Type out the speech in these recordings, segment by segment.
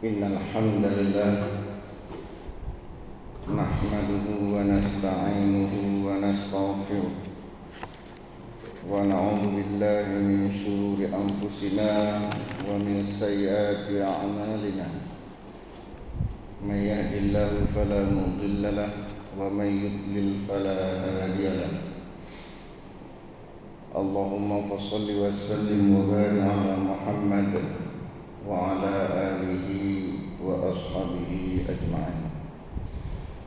Innal hamdalillah nahmaduhu wa nasta'inuhu wa nastaghfiruh wa na'udzu billahi min shururi anfusina wa min sayyiati a'malina. May yahdihillahu fala mudilla lahu wa may yudlil fala hadiya lahu. Allahumma shalli wa sallim wa barik ala Muhammad wa ala alihi wa ashabihi ajma'in.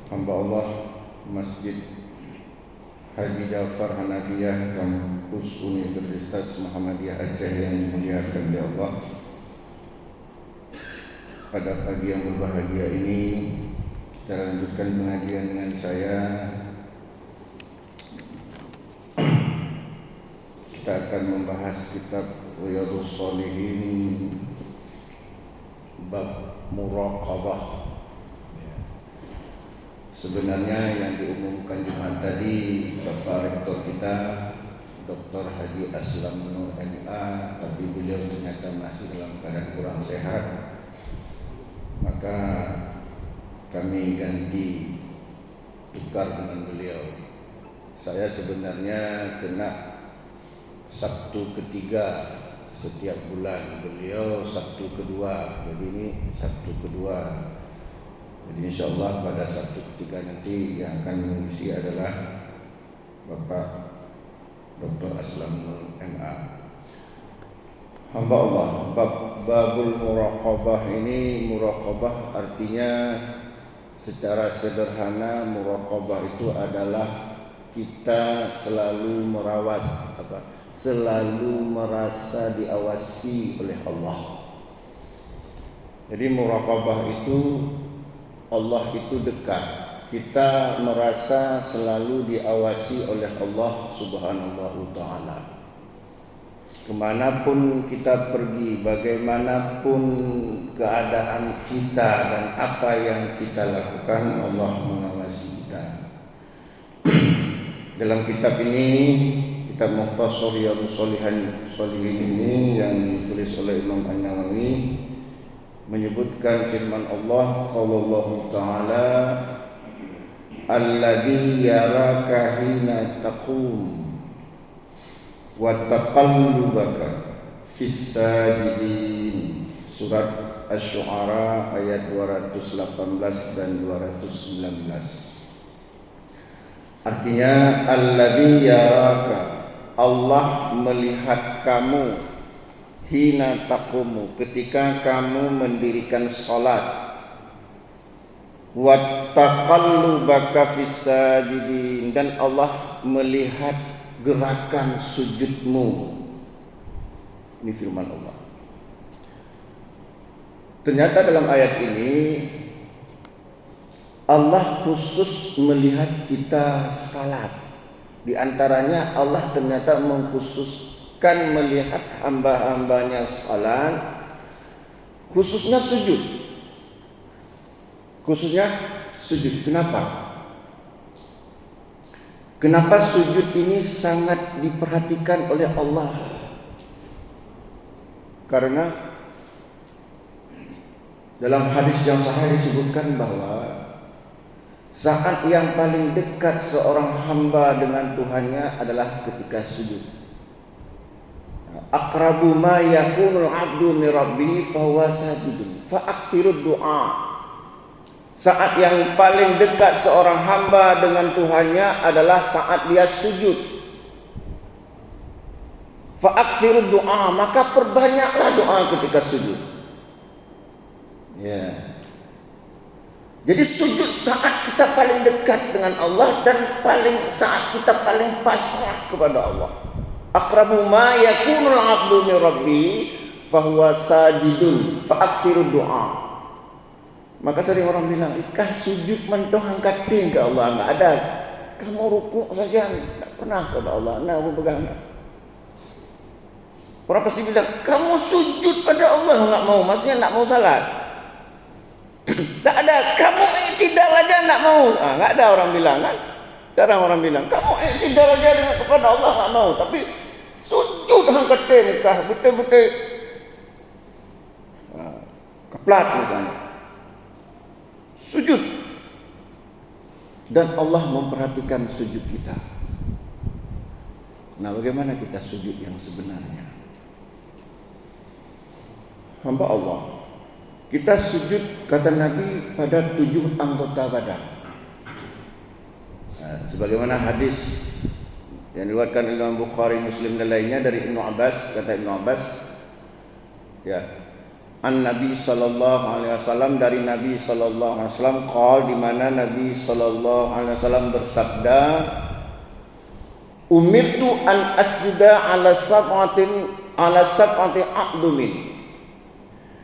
Hamba Allah Masjid Haji Ja'far Hanafiyah Kampus Universitas Muhammadiyah Aceh yang dimuliakan oleh Allah, pada pagi yang berbahagia ini kita lanjutkan pengajian dengan saya. Kita akan membahas kitab Riyadhus Shalihin bab muraqabah. Sebenarnya yang diumumkan Jumat tadi Bapak Rektor kita Dr. Haji Aslam Nur MA, tapi beliau ternyata masih dalam keadaan kurang sehat, maka kami ganti tukar dengan beliau. Saya sebenarnya kena Sabtu ketiga setiap bulan, beliau Sabtu kedua, jadi ini Sabtu kedua. Jadi insyaallah pada Sabtu ketiga nanti yang akan mengisi adalah Bapak Dr. Aslam MA. Hamba Allah, babul muraqabah ini, muraqabah artinya secara sederhana muraqabah itu adalah kita selalu merawat selalu merasa diawasi oleh Allah. Jadi muraqabah itu Allah itu dekat. Kita merasa selalu diawasi oleh Allah Subhanahu wa ta'ala. Kemanapun kita pergi, bagaimanapun keadaan kita dan apa yang kita lakukan, Allah mengawasi kita. Dalam kitab ini, kitab Mukhtasar Riyadhus Shalihin ini yang ditulis oleh Imam An-Nawawi, menyebutkan firman Allah qallallahu ta'ala alladzi yaraka hina taqum wa taqallubaka fis sajidin. Surat Asy-Syu'ara ayat 218 dan 219. Artinya alladzi yaraka, Allah melihat kamu, hina taqumu, ketika kamu mendirikan salat, wa taqallubaka fis sajidin, dan Allah melihat gerakan sujudmu. Ini firman Allah. Ternyata dalam ayat ini Allah khusus melihat kita salat. Di antaranya Allah ternyata mengkhususkan melihat hamba-hambanya salat, khususnya sujud. Khususnya sujud. Kenapa? Kenapa sujud ini sangat diperhatikan oleh Allah? Karena dalam hadis yang sahih disebutkan bahwa saat yang paling dekat seorang hamba dengan Tuhannya adalah ketika sujud. Aqrabu ma yakunul 'abdu min rabbih fa huwa sajidun fa aktsirud du'a. Saat yang paling dekat seorang hamba dengan Tuhannya adalah saat dia sujud. Fa aktsirud du'a, maka perbanyaklah doa ketika sujud. Ya. Jadi sujud saat kita paling dekat dengan Allah dan saat kita paling pasrah kepada Allah. Aqrabu ma yakunul 'abdu min rabbih fa huwa sajidun fa aktsirud du'a. Maka sering orang bilang, "Ikah sujud mentoh angkat ting ke Allah." Enggak ada. Kamu rukuk saja enggak pernah kepada Allah. Nah, aku pegang. Orang pasti bilang, "Kamu sujud pada Allah enggak mau." Maksudnya enggak mau salat. Tak ada, kamu iktidal aja enggak mau. Enggak ada orang bilang kan. Sekarang orang bilang, kamu iktidal aja dengan kepada Allah enggak mau, tapi sujud angkat ting kah betul-betul plat misalnya. Sujud. Dan Allah memperhatikan sujud kita. Nah, bagaimana kita sujud yang sebenarnya? Hamba Allah, kita sujud kata Nabi pada 7 anggota badan. Nah, sebagaimana hadis yang diriwayatkan Imam Bukhari, Muslim dan lainnya dari Ibnu Abbas, kata Ibnu Abbas, ya, Nabi sallallahu alaihi wasallam, dari Nabi sallallahu alaihi wasallam qol, di mana Nabi sallallahu alaihi wasallam bersabda, umirtu an asjuda ala sab'ati a'dumin.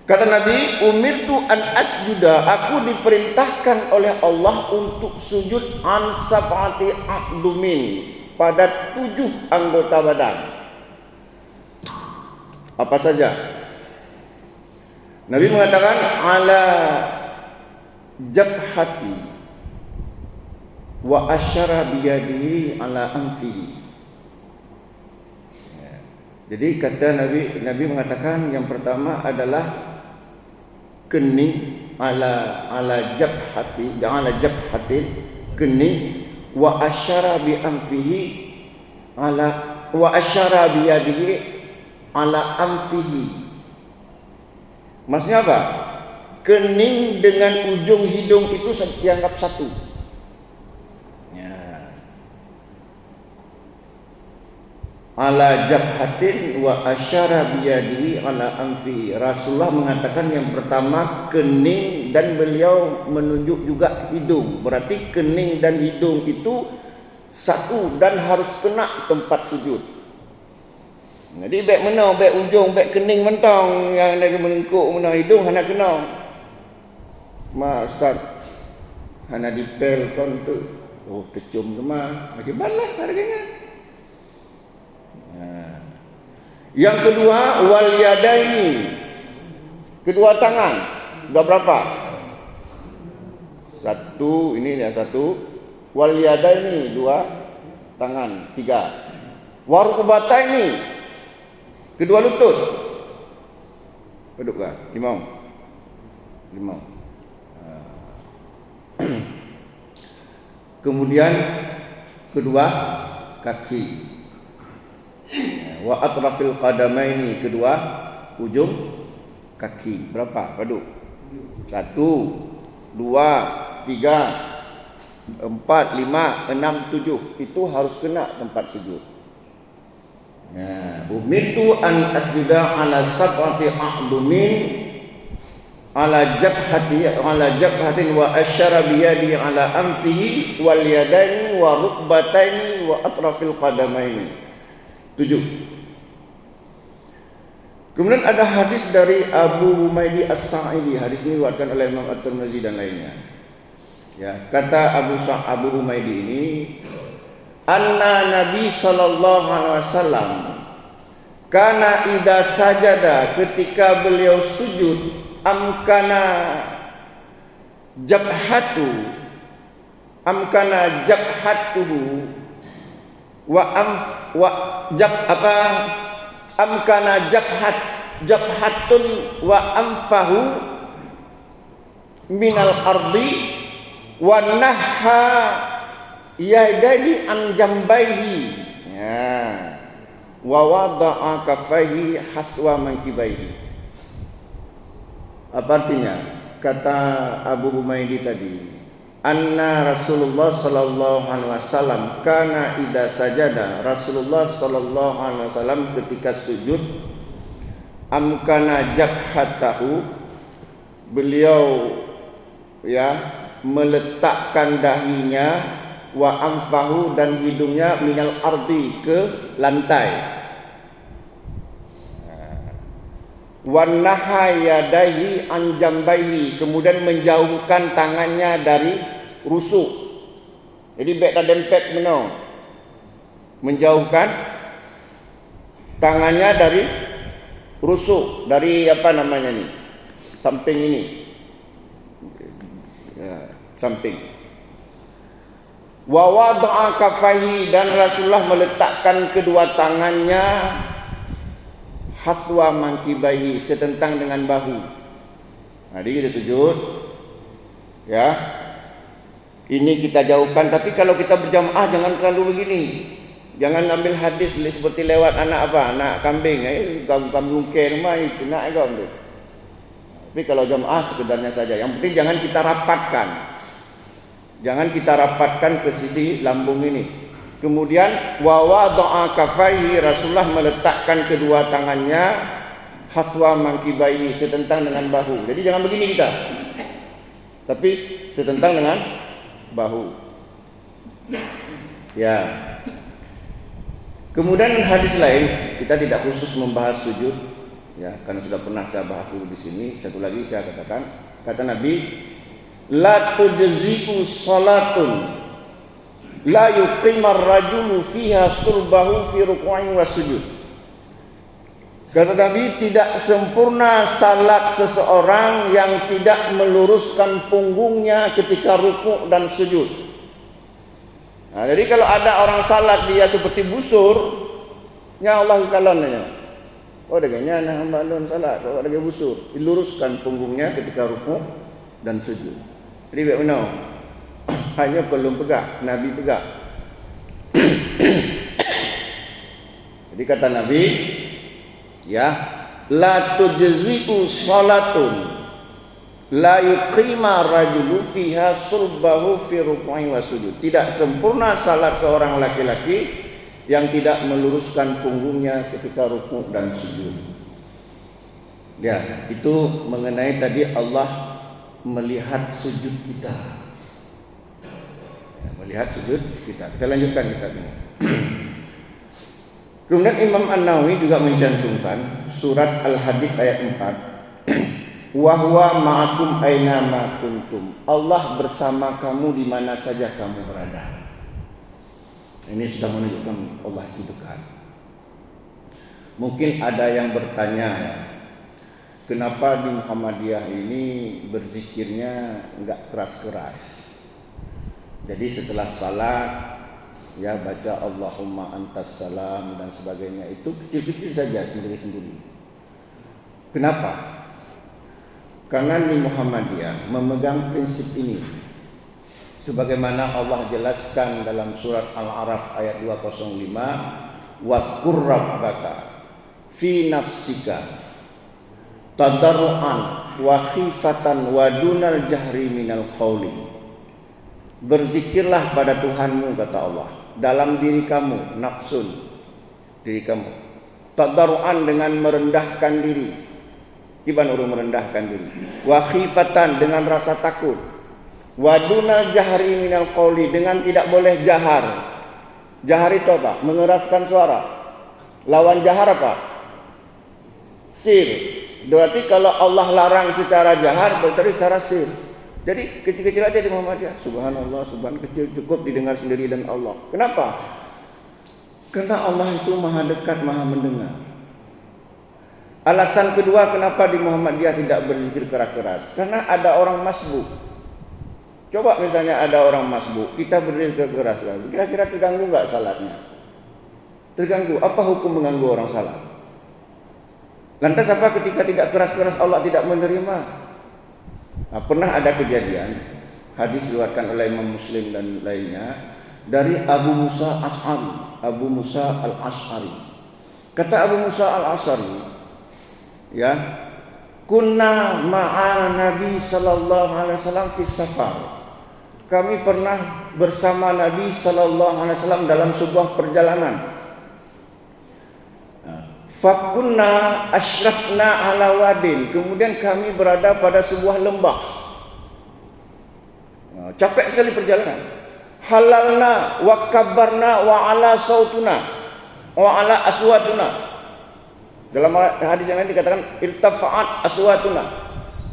Kata Nabi, umirtu an asjuda, aku diperintahkan oleh Allah untuk sujud an sab'ati a'dumin, pada 7 anggota badan. Apa saja? Nabi mengatakan ala jabhati wa asyara biyadihi ala anfihi. Jadi kata Nabi mengatakan yang pertama adalah kening, ala jabhati, ala jabhati, kening, wa asyara bi anfihi ala, wa asyara biyadihi ala anfihi. Maksudnya apa? Kening dengan ujung hidung itu dianggap satu. Ya. Ala jabhatin wa asyara biyadihi ala anfihi. Rasulullah mengatakan yang pertama kening, dan beliau menunjuk juga hidung. Berarti kening dan hidung itu satu dan harus kena tempat sujud. Jadi baik mana, baik ujung, baik kening mentang, yang lagi melengkuk mana hidung hana kena. Ma ustaz, hana dipel kon tu. Oh, kecium ke mah, macam balah harganya. Nah. Yang kedua, wal yadaini. Kedua tangan. Sudah berapa? Satu, ini yang satu. Wal yadaini, 2 tangan, 3. Warukbataini, kedua lutut. Duduklah, 5. Kemudian kedua kaki. Wa atrafil qadamaini, kedua ujung kaki. Berapa? Paduk. 1, 2, 3, 4, 5, 6, 7. Itu harus kena tempat sujud. Ya, umirtu an asjuda ala sab'ati a'dumin ala jabhatin wa asyara biyadi ala anfihi wal yadaini wa rukbataini wa atrafil qadamaini. 7. Kemudian ada hadis dari Abu Humaydi As-Sa'idi. Hadis ini diriwayatkan oleh Imam At-Tirmidzi dan lainnya. Ya, kata Abu Humaydi ini, anna Nabi sallallahu alaihi wasallam kana idza sajada, ketika beliau sujud, amkana jabhatuhu amkana jabhatun wa anfahu minal ardi wa nahha yadani an jambaihi, ya, wa wada'a kaffaihi haswa mankibaihi. Apa artinya? Kata Abu Humaydi tadi, anna Rasulullah sallallahu alaihi wasallam kana idza sajada, Rasulullah sallallahu alaihi wasallam ketika sujud, amkana jabhatahu, beliau ya meletakkan dahinya, wa anfahu, dan hidungnya, minal ardi, ke lantai, wa nahayadaihi an jambaihi, kemudian menjauhkan tangannya dari rusuk. Jadi baik tak dempet mana, menjauhkan tangannya dari rusuk, dari apa namanya ni, samping ini, ya, samping. Wa wada'a kaffaihi, dan Rasulullah meletakkan kedua tangannya haswa mankibaihi, setentang dengan bahu. Jadi kita sujud, ya. Ini kita jauhkan. Tapi kalau kita berjamaah jangan terlalu begini. Jangan ambil hadis seperti lewat anak kambing. Kambing rumah itu nak tu. Tapi kalau jamaah sekedarnya saja. Yang penting jangan kita rapatkan. Jangan kita rapatkan ke sisi lambung ini. Kemudian wa wada'a kafaihi, Rasulullah meletakkan kedua tangannya haswa mangkibaihi, setentang dengan bahu. Jadi jangan begini kita. Tapi setentang dengan bahu. Ya. Kemudian hadis lain, kita tidak khusus membahas sujud, ya, karena sudah pernah saya bahas dulu di sini. Satu lagi saya katakan, kata Nabi, la tujzi'u salatun la yuqimar rajulu fiha sulbahu fi ruku'in wa sujud. Kata Nabi, tidak sempurna salat seseorang yang tidak meluruskan punggungnya ketika rukuk dan sujud. Nah, jadi kalau ada orang salat dia seperti busur, ya Allah kalonnya. Oh, dagangnya nah balon salat, kalau ada busur, diluruskan punggungnya ketika rukuk dan sujud. Jadi bagaimana? Hanya belum pegak, Nabi pegak. Jadi kata Nabi, ya, la tujzi'u salatun la yuqima rajulu fiha sulbahu fi ruku'in wa sujud. Tidak sempurna salat seorang laki-laki yang tidak meluruskan punggungnya ketika rukuk dan sujud. Ya, itu mengenai tadi Allah melihat sujud kita. Ya, melihat sujud kita. Kita lanjutkan kita ini. Kemudian Imam An-Nawawi juga mencantumkan surat Al-Hadid ayat 4. Wa huwa ma'akum aina ma kuntum. Allah bersama kamu di mana saja kamu berada. Ini sudah menunjukkan Allah itu dekat. Mungkin ada yang bertanya, kenapa di Muhammadiyah ini berzikirnya enggak keras-keras? Jadi setelah salat, ya, baca Allahumma antas salam dan sebagainya, itu kecil-kecil saja sendiri-sendiri. Kenapa? Karena di Muhammadiyah memegang prinsip ini, sebagaimana Allah jelaskan dalam surat Al-A'raf ayat 205, wazkur rabbaka fi nafsika tadarruan wa khifatan wa dunal jahri minal qawli. Berzikirlah pada Tuhanmu, kata Allah, dalam diri kamu, nafsun, diri kamu, tadarruan, dengan merendahkan diri. Gimana orang merendahkan diri? Wa khifatan, dengan rasa takut. Wa dunal jahri minal qawli, dengan tidak boleh jahar. Jahar itu apa? Mengeraskan suara. Lawan jahar apa? Sir. Berarti kalau Allah larang secara jahar, berarti secara sir. Jadi kecil-kecil aja di Muhammadiyah. Subhanallah, subhan kecil cukup didengar sendiri dan Allah. Kenapa? Karena Allah itu maha dekat, maha mendengar. Alasan kedua kenapa di Muhammadiyah tidak berzikir keras-keras, karena ada orang masbuk. Coba misalnya ada orang masbuk, kita berzikir keras-keras, kira-kira terganggu nggak salatnya? Terganggu. Apa hukum mengganggu orang salat? Lantas apa ketika tidak keras-keras Allah tidak menerima? Nah, pernah ada kejadian, hadis diriwayatkan oleh Imam Muslim dan lainnya, dari Abu Musa Al-Ash'ari. Abu Musa Al-Ash'ari. Kata Abu Musa Al-Ash'ari, ya, kunna ma'al Nabi sallallahu alaihi wasallam fi safar. Kami pernah bersama Nabi sallallahu alaihi wasallam dalam sebuah perjalanan. Fakunna asyrafna ala wadin. Kemudian kami berada pada sebuah lembah. Capek sekali perjalanan. Halalna wa kabbarna wa ala sautuna wa ala aswatuna. Dalam hadis yang lain dikatakan irtafa'at aswatuna.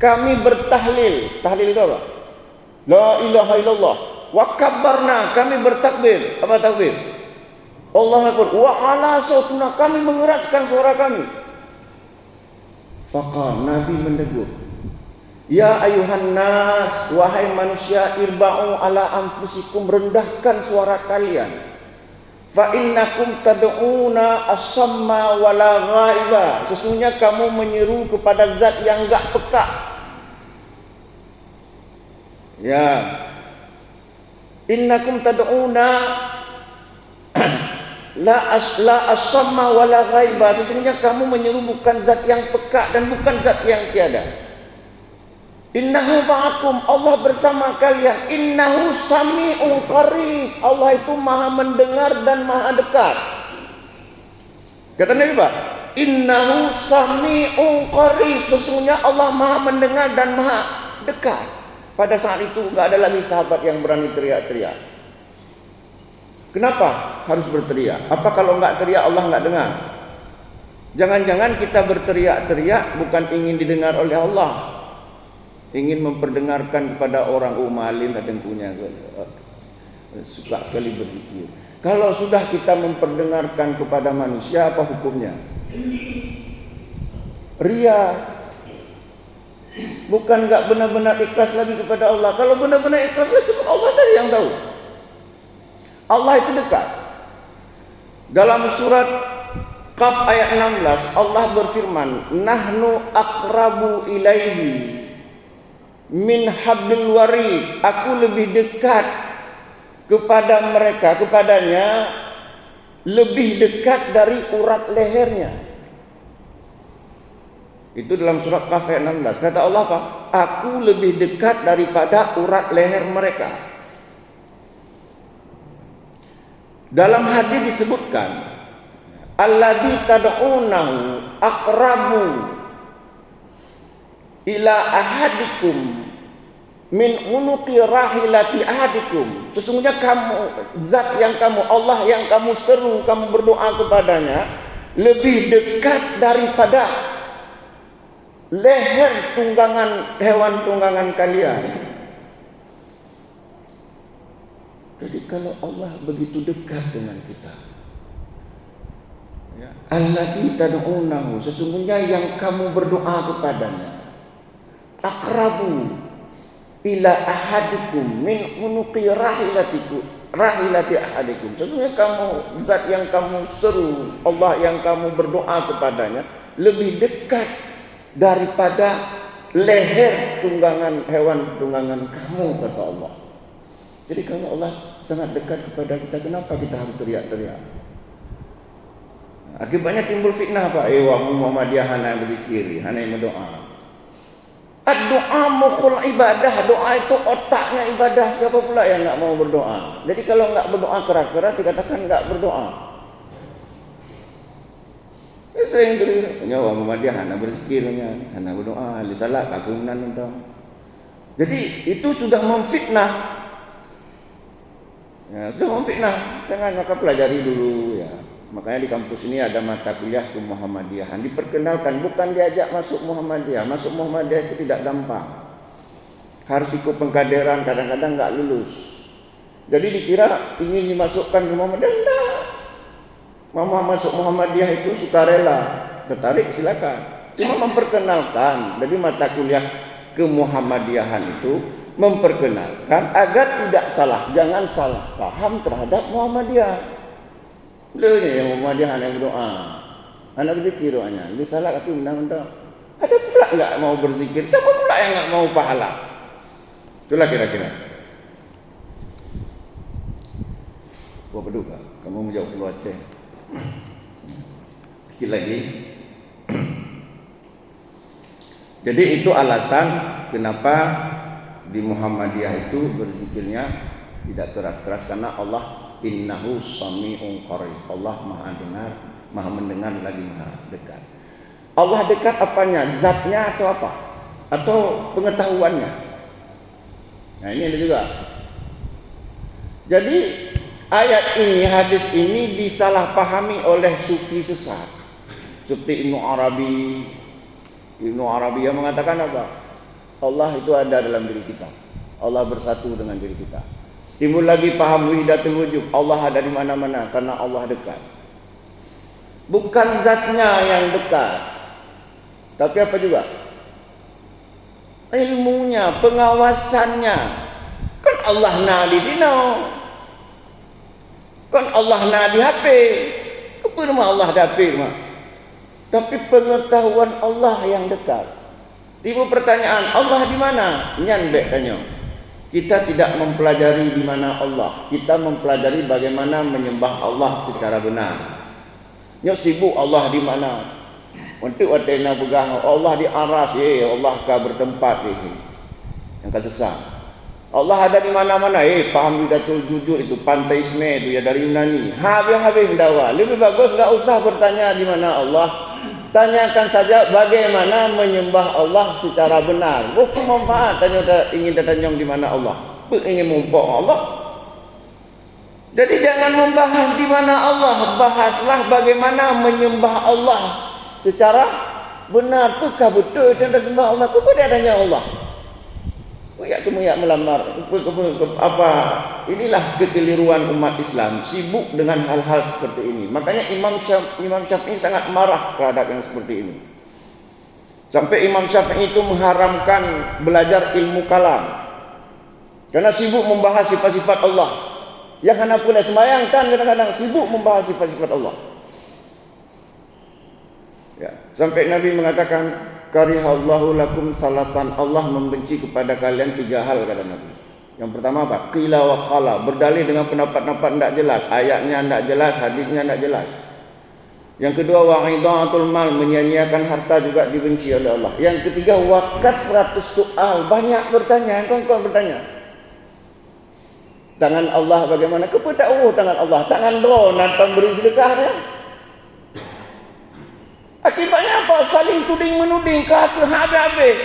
Kami bertahlil. Tahlil itu apa? La ilaha illallah. Wa kabbarna, kami bertakbir. Apa takbir? Allahu akbar. Wa ala sautuna, kami mengeraskan suara kami. Faqala, Nabi menegur, ya ayuhan nas, wahai manusia, irba'u ala anfusikum, rendahkan suara kalian. Fa innakum tad'una as-samma wala ghaiba. Sesungguhnya kamu menyeru kepada zat yang enggak peka. Ya. Innakum tad'una la asamma wala ghaiba. Sesungguhnya kamu menyeru bukan zat yang peka dan bukan zat yang tiada. Innahu ma'akum, Allah bersama kalian. Innahu sami'un qarib, Allah itu maha mendengar dan maha dekat. Kata Nabi Pak, innahu sami'un qarib, sesungguhnya Allah maha mendengar dan maha dekat. Pada saat itu enggak ada lagi sahabat yang berani teriak-teriak. Kenapa harus berteriak? Apa kalau enggak teriak Allah enggak dengar? Jangan-jangan kita berteriak-teriak bukan ingin didengar oleh Allah, ingin memperdengarkan kepada orang malim dan punya suka sekali berzikir. Kalau sudah kita memperdengarkan kepada manusia, apa hukumnya? Ria. Bukan enggak benar-benar ikhlas lagi kepada Allah. Kalau benar-benar ikhlas lagi, cuma Allah saja yang tahu. Allah itu dekat. Dalam surat Qaf ayat 16 Allah berfirman, nahnu aqrabu ilaihi min hablil warid. Aku lebih dekat kepada mereka, kepadanya lebih dekat dari urat lehernya. Itu dalam surat Qaf ayat 16. Kata Allah apa? Aku lebih dekat daripada urat leher mereka. Dalam hadis disebutkan, alladzi tad'unahu aqrabu ila ahadikum min unuqi rahilati ahadikum. Sesungguhnya kamu, zat yang kamu, Allah yang kamu seru, kamu berdoa kepadanya lebih dekat daripada leher tunggangan hewan tunggangan kalian. Jadi kalau Allah begitu dekat dengan kita, ya, alladzi tad'unahu, sesungguhnya yang kamu berdoa kepadanya, aqrabu ila ahadikum min unuqi rahilati ahadikum. Sesungguhnya kamu, zat yang kamu seru, Allah yang kamu berdoa kepadanya lebih dekat daripada leher tunggangan hewan tunggangan kamu, kata Allah. Jadi kalau Allah sangat dekat kepada kita, kenapa kita harus teriak-teriak? Akibatnya timbul fitnah apa? Wah, Muhammadiyah hana berzikir, hana berdoa. Doa mukhul ibadah, doa itu otaknya ibadah. Siapa pula yang enggak mau berdoa? Jadi kalau enggak berdoa keras-keras dikatakan enggak berdoa. Saya yang kira, nyawa Muhammadiyah hana berzikirnya, hana berdoa, li salat aku menanam. Jadi itu sudah memfitnah. Ya, sudah memfitnah. Jangan, maka pelajari dulu ya. Makanya di kampus ini ada mata kuliah ke Muhammadiyahan, diperkenalkan, bukan diajak masuk Muhammadiyah. Masuk Muhammadiyah itu tidak gampang. Harus ikut pengkaderan, kadang-kadang enggak lulus. Jadi dikira ingin dimasukkan ke Muhammadiyah, enggak. Mama masuk Muhammadiyah itu sukarela, tertarik silakan. Cuma memperkenalkan. Jadi mata kuliah ke Muhammadiyahan itu memperkenalkan agar tidak salah, jangan salah paham terhadap Muhammadiyah. Beliau ni yang Muhammadiyah yang berdoa, anak berzikir doanya. Dia salah aku mentang-mentang. Ada pula enggak mau berzikir? Siapa pula yang enggak mau pahala? Itulah kira-kira. Gua berdoa, kamu menjawab keluar Aceh. Sikit lagi. Jadi itu alasan kenapa di Muhammadiyah itu berzikirnya tidak keras-keras, karena Allah innahu sami'un qarib. Allah maha dengar, maha mendengar lagi maha dekat. Allah dekat apanya? Zatnya atau apa? Atau pengetahuannya? Nah ini ada juga. Jadi ayat ini, hadis ini disalahpahami oleh sufi sesat. Seperti Ibnu Arabi yang mengatakan apa? Allah itu ada dalam diri kita. Allah bersatu dengan diri kita. Timbul lagi paham wahidatul wujud. Allah ada di mana-mana karena Allah dekat. Bukan zatnya yang dekat, tapi apa juga? Ilmunya, pengawasannya. Kan Allah nah di sini. Kan Allah nah di HP. Apa nama Allah di HP mah? Tapi pengetahuan Allah yang dekat. Timbul pertanyaan, Allah di mana? Nyan bek tanya. Kita tidak mempelajari di mana Allah. Kita mempelajari bagaimana menyembah Allah secara benar. Nyo sibuk Allah di mana? Untuk atena begah Allah di aras, Allah ka bertempat yang kesesat. Allah ada di mana-mana, paham Yudatul Jujur itu panteisme itu ya dari Yunani. Habis mendawa. Lebih bagus enggak usah bertanya di mana Allah. Tanyakan saja bagaimana menyembah Allah secara benar. Bukan manfaat ingin tanya di mana Allah. Ingin mumpuk Allah. Jadi jangan membahas di mana Allah, bahaslah bagaimana menyembah Allah secara benar. Apakah betul tanda sembah Allah? Kepada adanya Allah. Kemudian melamar apa? Inilah kekeliruan umat Islam, sibuk dengan hal-hal seperti ini. Makanya Imam Syafi'i sangat marah terhadap yang seperti ini. Sampai Imam Syafi'i itu mengharamkan belajar ilmu kalam karena sibuk membahas sifat-sifat Allah. Yang anak pula bayangkan kadang-kadang sibuk membahas sifat-sifat Allah. Ya, sampai Nabi mengatakan karihallahu lakum salasan, Allah membenci kepada kalian 3 hal kata Nabi. Yang pertama apa? Qila wa qala, berdalil dengan pendapat-pendapat tidak jelas, ayatnya tidak jelas, hadisnya tidak jelas. Yang kedua wa'idatul mal, menyia-nyiakan harta juga dibenci oleh Allah. Yang ketiga wa kasratus soal, banyak bertanya, kawan-kawan bertanya. Tangan Allah bagaimana? Kepada tangan Allah, tangan donan pemberi sedekah ya. Akibatnya apa? Saling tuding menuding, kata habis-habis.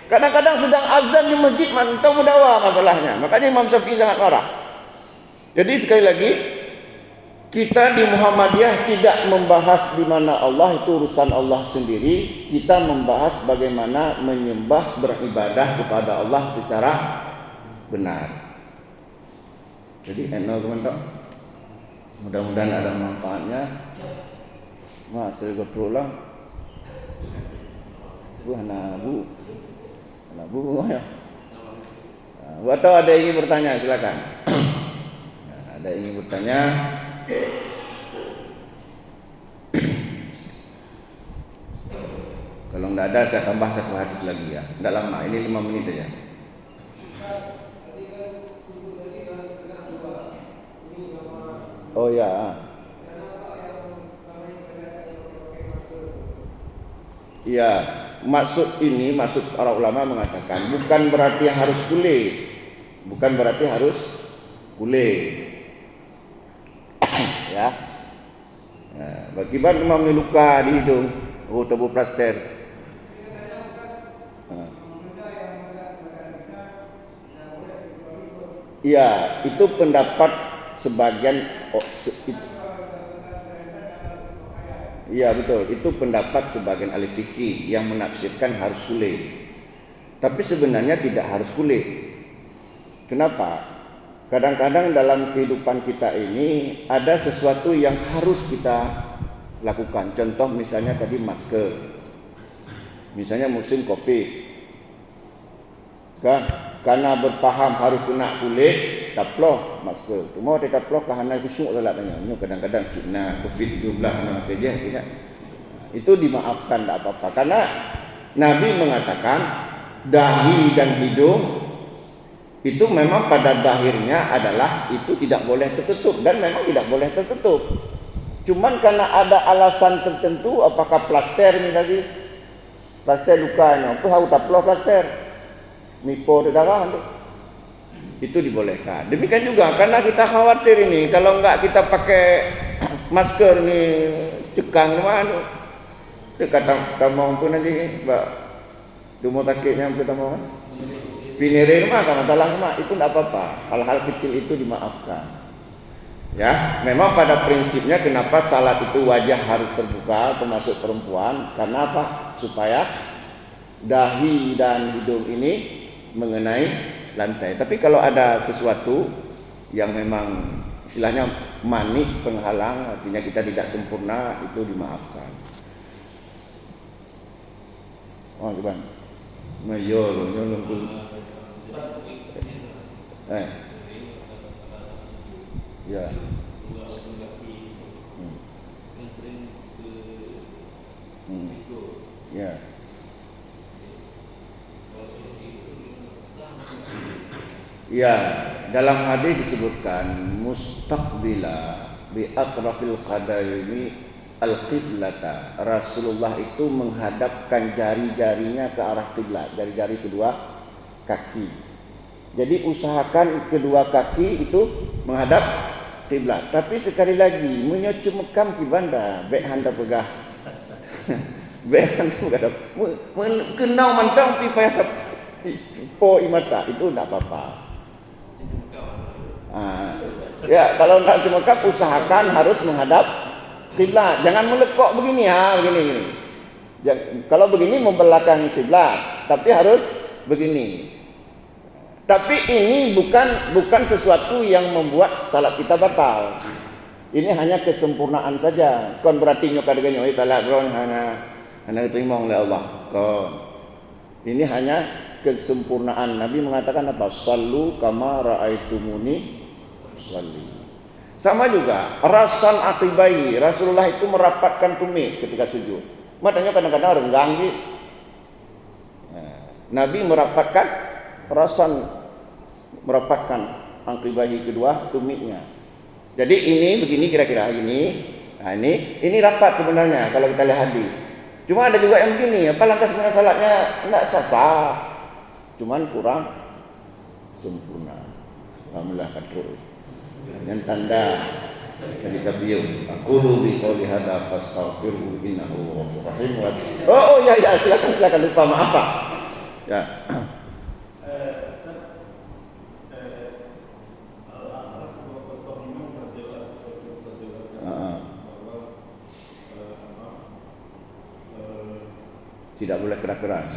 Kadang-kadang sedang azan di masjid mantau mendawa masalahnya. Makanya Imam Syafi'i sangat marah. Jadi sekali lagi, kita di Muhammadiyah tidak membahas di mana Allah, itu urusan Allah sendiri. Kita membahas bagaimana menyembah, beribadah kepada Allah secara benar. Jadi teman-teman, mudah-mudahan ada manfaatnya. Saya berulang. Nabu ya. Atau ada yang ingin bertanya, silakan. Ada yang ingin bertanya. Kalau tidak ada, saya tambah 1 hadis lagi ya. Tidak lama, ini 5 menit saja. Oh ya. Ya, maksud para ulama mengatakan bukan berarti harus kulit. Bukan berarti harus kulit. Ya. Nah, bagaimana memang luka di hidung, tebu plaster. Iya, itu pendapat sebagian iya betul, itu pendapat sebagian ahli fikih yang menafsirkan harus kulit. Tapi sebenarnya tidak harus kulit. Kenapa? Kadang-kadang dalam kehidupan kita ini ada sesuatu yang harus kita lakukan. Contoh misalnya tadi masker. Misalnya musim Covid. Kan? Karena berpaham harus kena kulit, taploh masker. Cuma dia taploh karena kusuk salah tanya. Ini kadang-kadang Cina Covid-19 nama kerja tidak. Itu dimaafkan tak apa-apa. Karena Nabi mengatakan dahi dan hidung itu memang pada zahirnya adalah itu tidak boleh tertutup dan memang tidak boleh tertutup. Cuman karena ada alasan tertentu, apakah plaster misalnya, plaster lukanya, itu harus taploh plaster. Nipo darah itu dibolehkan. Demikian juga karena kita khawatir ini kalau enggak kita pakai masker nih cekang mana itu kata mau pun nanti mbak cuma takutnya kita mau pinere mah kan masalah mah itu enggak apa-apa, hal-hal kecil itu dimaafkan ya. Memang pada prinsipnya kenapa salat itu wajah harus terbuka termasuk perempuan, karena apa? Supaya dahi dan hidung ini mengenai lantai. Tapi kalau ada sesuatu yang memang istilahnya manik penghalang, artinya kita tidak sempurna, itu dimaafkan. Oh, gimana? Mayol, ya. Ya. Ya, dalam hadis disebutkan mustaqbila bi atrafil qadaimi al-qiblata. Rasulullah itu menghadapkan jari-jarinya ke arah kiblat, jari-jari kedua kaki. Jadi usahakan kedua kaki itu menghadap kiblat. Tapi sekali lagi menyocumekam kibanda, bek handa pegah. Bek handa pegah. Kenau mantang pi payah po imata itu enggak apa-apa. Ya, kalau nak cuma kap usahakan harus menghadap kiblat. Jangan melekok begini, begini. Kalau begini membelakangi kiblat, tapi harus begini. Tapi ini bukan sesuatu yang membuat salat kita batal. Ini hanya kesempurnaan saja. Kon berarti nyok ada nyok salat ron hana diterima oleh Allah. Kon. Ini hanya kesempurnaan. Nabi mengatakan apa? Sallu kama raaitumuni salli. Sama juga rasan aqibai. Rasulullah itu merapatkan tumit ketika sujud. Matanya kadang-kadang renggang gitu. Nabi merapatkan aqibai kedua tumitnya. Jadi ini begini kira-kira ini. Nah ini rapat sebenarnya kalau kita lihat hadis. Cuma ada juga yang begini, apa lantas sebenarnya salatnya enggak sah. Cuman kurang sempurna. Alhamdulillah katrul. Dengan tanda ketika beliau aqulu bi qouli hadza fastaghfiru innahu ghafurur rahim. Oh ya silakan lupa maaf Pak. Ya. Tidak boleh keras-keras.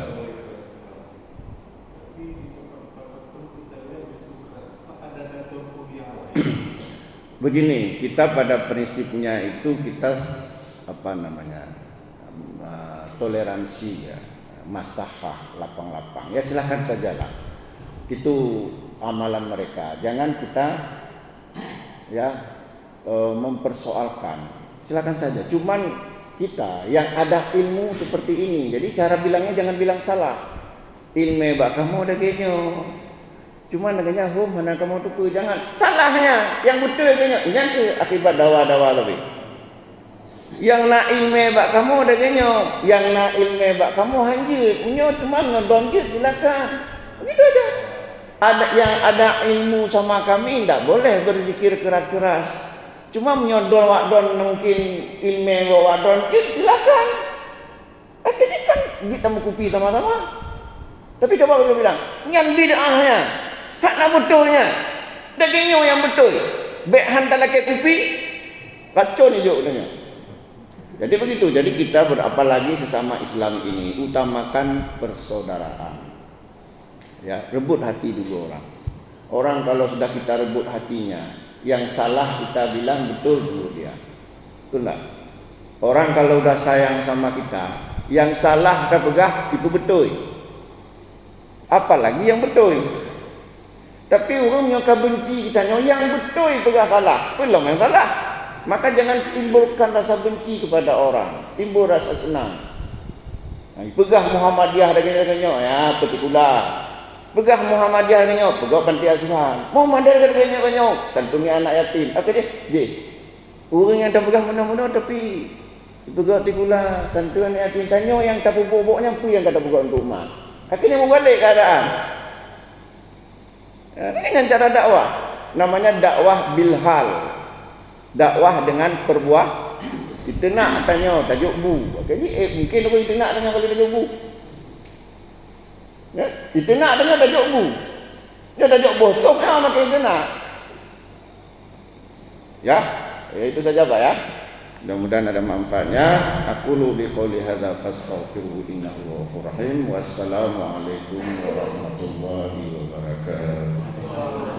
Begini, kita pada prinsipnya itu kita toleransi ya, masahah lapang-lapang. Ya silakan sajalah. Itu amalan mereka. Jangan kita mempersoalkan. Silakan saja. Cuman kita yang ada ilmu seperti ini, jadi cara bilangnya jangan bilang salah. Ilmu bak kamu ada genyo. Cuma naganya mana kamu tuh jangan salahnya yang betul genyo. Yang ke akibat dawa-dawa lebih. Yang nak ilmu bak kamu ada genyo, yang nak ilmu bak kamu hanjit. Menyo cuma ngedonjit silakan. Begitu aja. Ada yang ada ilmu sama kami tidak boleh berzikir keras-keras. Cuma menyodol wadon mungkin ilmu wadon silakan. Akhirnya kan kita mengkupi sama-sama. Tapi coba kita bilang, yang bid'ahnya, hak nak betulnya, dagingnya yang betul. Bek hantar laki kupi, kacau ni joknya. Jadi begitu. Jadi kita apalagi sesama Islam ini utamakan persaudaraan. Ya, rebut hati dulu orang. Orang kalau sudah kita rebut hatinya, yang salah kita bilang betul dulu dia. Betul tak? Orang kalau sudah sayang sama kita, yang salah kita pegah itu betul. Apalagi yang betul. Tapi orang yang benci kita yang betul pegah salah, belum yang salah. Maka jangan timbulkan rasa benci kepada orang, timbul rasa senang. Pegah Muhammadiyah dengan ya partikular. Pegah Muhammadiyah dengan pegah panti asuhan. Muhammadiyah dengan santuni anak yatim. Apa dia? Orang yang tak pegah mana-mana tapi pegah partikular santuni anak yatim tanya yang tak boboknya apa yang kata pegah untuk umat. Akhirnya membalik keadaan. Ini dengan cara dakwah. Namanya dakwah bilhal. Dakwah dengan perbuatan. Kita nak tanya tajuk bu. Jadi mungkin orang kita nak tanya kalau tajuk bu. Ya, kita nak tanya tajuk bu. Dia tajuk bosok maka kita nak. Ya, itu saja Pak ya. Mudah-mudahan ada manfaatnya. Aqulu biqouli hadza fastaghfiru innahu ghafurur rahim. Wassalamualaikum warahmatullahi wabarakatuh.